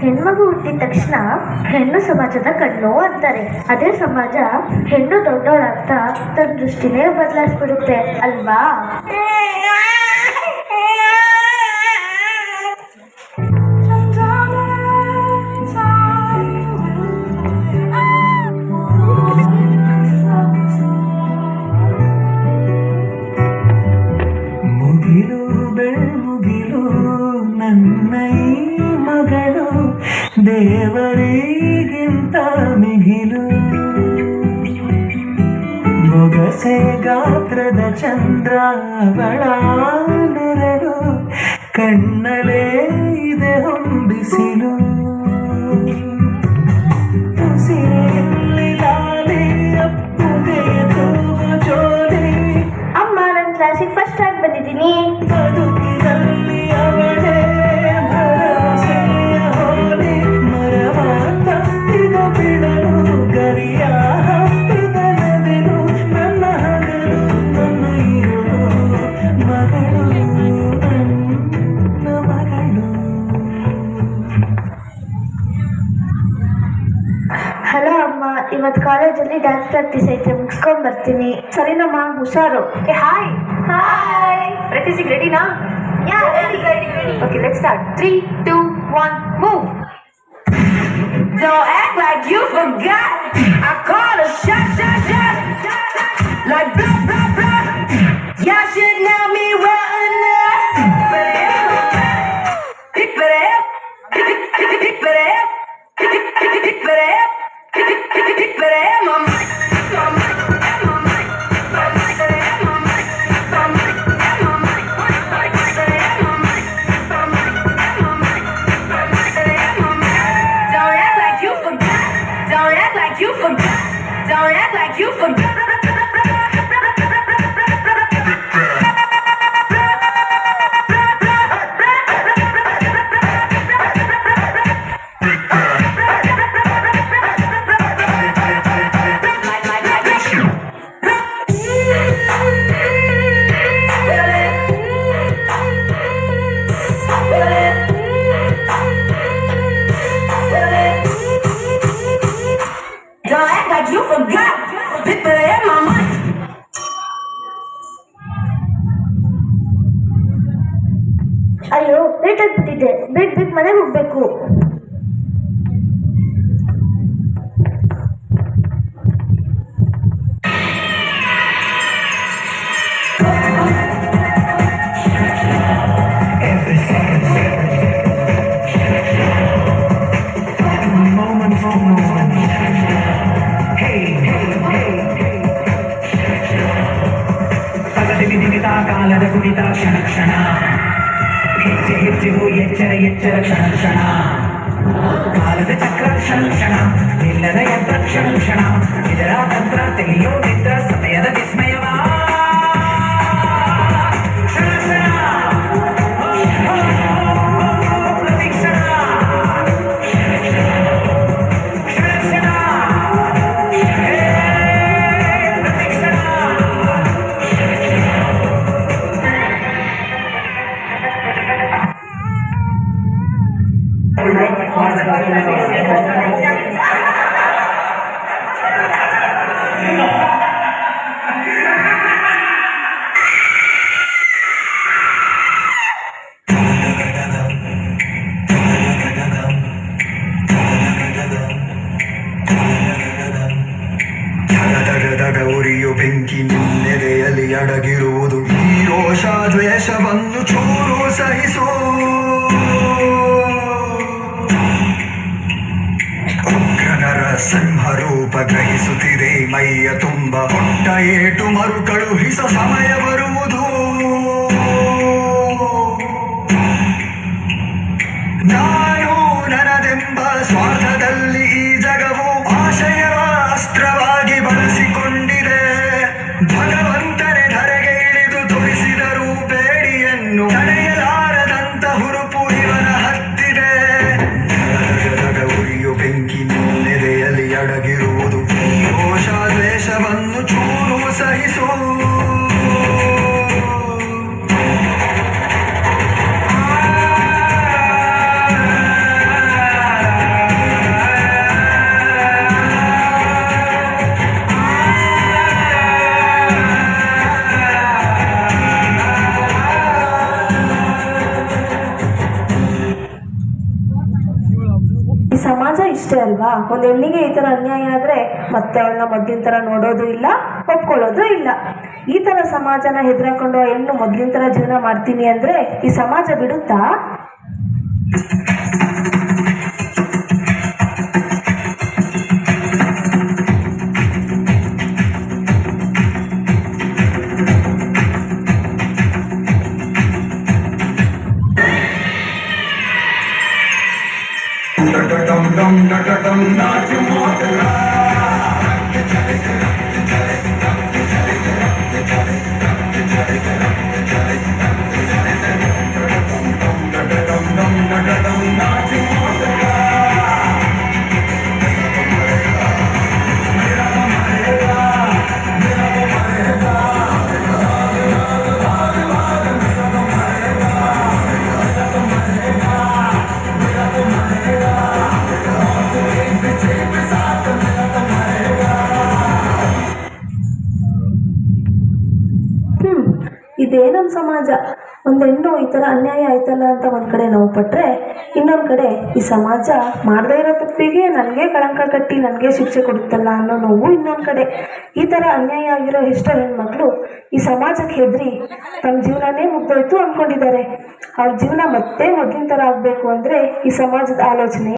ಹೆಣ್ಮಗು ಹುಟ್ಟಿದ ತಕ್ಷಣ ಹೆಣ್ಣು ಸಮಾಜದ ಕಣ್ಣು ಅಂತಾರೆ. ಅದೇ ಸಮಾಜ ಹೆಣ್ಣು ದೊಡ್ಡೋಳಂತ ತನ್ನ ದೃಷ್ಟಿನೇ ಬದಲಾಯಿಸ್ಬಿಡುತ್ತೆ ಅಲ್ವಾ? ಮುಗಿಲು ಬೆಳ್ಮುಗಿಲು ನನ್ನ ಈ ಮಗಳು ದೇವರಿಗಿಂತ ಮಿಗಿಲು. ಮೊಗಸೆ ಗಾತ್ರದ ಚಂದ್ರ ಅವಳ ನೆರಳು, ಕಣ್ಣಲೇ ಇದೆ ಹೊಂಬಿಸಿಲು. ಅಮ್ಮ, ನನ್ನ ಕ್ಲಾಸಿಗೆ ಫಸ್ಟ್ ರ್ಯಾಂಕ್ ಬಂದಿದ್ದೀನಿ. ಬದುಕಿನಲ್ಲಿ ಅವಳೇ ಭರವಸೆಯ ಹೋಲಿ, ಮರವ ತಪ್ಪಿದ ಬಿಡಲು ಗರಿಯ ಹಬ್ಬಿದ ನವಿಲು. ನನ್ನ ಹಗಲು ನನ್ನ ಇರುಳು, ಮಗಳು ನನ್ನ ಮಗಳು. ಹಲೋ ಅಮ್ಮ, ಇವತ್ತು ಕಾಲೇಜಲ್ಲಿ ಡ್ಯಾನ್ಸ್ ಪ್ರಾಕ್ಟೀಸ್ ಐತೆ, ಮುಗಿಸ್ಕೊಂಡ್ ಬರ್ತೀನಿ. ಸರಿನಮ್ಮ, ಹುಷಾರು. ಹಾಯ್ ಹಾಯ್, ಪ್ರಾಕ್ಟೀಸಿಗೆ ರೆಡಿನಾ? Okay, let's start. 3, 2, 1, move. Don't act like you forgot. I call a shot, shot, shot. Like blah, blah, blah. Y'all should know me well enough. Pick it up. Pick it up. Pick it up. Pick it up. Pick it up. Pick it up. Mama. Don't act like you forgot. Don't act like you forgot. Big better have my money. ಅಯ್ಯೋ, late ಆಗ್ಬಿಟ್ಟಿದೆ. ಬೇಗ ಬೇಗ ಮನೆಗೆ ಹೋಗ್ಬೇಕು. ಕಾಲದ ಕುಣಿತ ಕ್ಷಣ ಕ್ಷಣ, ಹೆಜ್ಜೆ ಹೆಜ್ಜೆಗೂ ಎಚ್ಚರ ಎಚ್ಚರ ಕ್ಷಣ ಕ್ಷಣ, ಕಾಲದ ಚಕ್ರ ಕ್ಷಣ ಕ್ಷಣ, ನಿಲ್ಲದ ಯಂತ್ರ ಕ್ಷಣ ಕ್ಷಣ, ಇದರ ತಂತ್ರ ತೆಗೆಯೋ ನಿದ್ರ ಸಮಯದ ವಿಸ್ಮಯವ ಕ್ಷಣ ಕ್ಷಣ, ಪ್ರತಿಕ್ಷಣ ಕ್ಷಣ ಕ್ಷಣ, ಪ್ರತಿಕ್ಷಣ. ಉರಿಯು ಬೆಂಕಿ ನಿನ್ನೆದೆಯಲ್ಲಿ ಅಡಗಿರುವುದು, ಈ ರೋಷ ದ್ವೇಷವನ್ನು ಚೂರು ಸಹಿಸು. ಉಗ್ರನರ ಸಿಂಹರೂಪ ಗ್ರಹಿಸುತ್ತಿದೆ ಮೈಯ ತುಂಬ, ಹೊಟ್ಟ ಏಟು ಮರು ಕಳುಹಿಸ ಸಮಯ ಬರುವುದು. ನಾನು ನನ್ನದೆಂಬ ಸ್ವಾರ್ಥದಲ್ಲಿ ಈ ಜಗವು ಆಶಯವ ಅಸ್ತ್ರವಾಗಿ ಬಳಸಿಕೊಂಡಿದೆ. ಭಗವಂತನೇ ಧರೆಗೆ ಇಳಿದು ತೋರಿಸಿದರೂ ಬೇಡಿಯನ್ನು ತಡೆಯಲಾರದಂತ ಹುರುಪು ಇವನ ಹತ್ತಿದೆ. ಉರಿಯು ಬೆಂಕಿ ನೆರೆಯಲ್ಲಿ ಅಡಗಿರುವುದು, ಈ ರೋಷ ದ್ವೇಷವನ್ನು ಚೂರು ಸಹಿಸು. ಇಷ್ಟೇ ಅಲ್ವಾ, ಒಂದು ಹೆಣ್ಣಿಗೆ ಈ ಥರ ಅನ್ಯಾಯ ಆದರೆ ಮತ್ತೆ ಅವಳನ್ನ ಮೊದಲಿನ ಥರ ನೋಡೋದು ಇಲ್ಲ, ಒಪ್ಕೊಳ್ಳೋದು ಇಲ್ಲ. ಈ ಥರ ಸಮಾಜನ ಹೆದರ್ಕೊಂಡು ಆ ಹೆಣ್ಣು ಮೊದಲಿನ ಥರ ಜೀವನ ಮಾಡ್ತೀನಿ ಅಂದರೆ ಈ ಸಮಾಜ ಬಿಡುತ್ತಾ? ಇದೇ ನಮ್ಮ ಸಮಾಜ. ಒಂದು ಹೆಣ್ಣು ಈ ಥರ ಅನ್ಯಾಯ ಆಯ್ತಲ್ಲ ಅಂತ ಒಂದು ಕಡೆ ನೋವು ಪಟ್ಟರೆ, ಇನ್ನೊಂದು ಕಡೆ ಈ ಸಮಾಜ ಮಾಡದೇ ಇರೋ ತಪ್ಪಿಗೆ ನನಗೆ ಕಳಂಕ ಕಟ್ಟಿ ನನಗೆ ಶಿಕ್ಷೆ ಕೊಡುತ್ತಲ್ಲ ಅನ್ನೋ ನೋವು ಇನ್ನೊಂದು ಕಡೆ. ಈ ಥರ ಅನ್ಯಾಯ ಆಗಿರೋ ಎಷ್ಟೋ ಹೆಣ್ಮಕ್ಳು ಈ ಸಮಾಜಕ್ಕೆ ಹೆದರಿ ತಮ್ಮ ಜೀವನನೇ ಮುಗ್ದೋಯ್ತು ಅಂದ್ಕೊಂಡಿದ್ದಾರೆ. ಅವ್ರ ಜೀವನ ಮತ್ತೆ ಮೊದಲಿನ ಥರ ಆಗಬೇಕು ಅಂದರೆ ಈ ಸಮಾಜದ ಆಲೋಚನೆ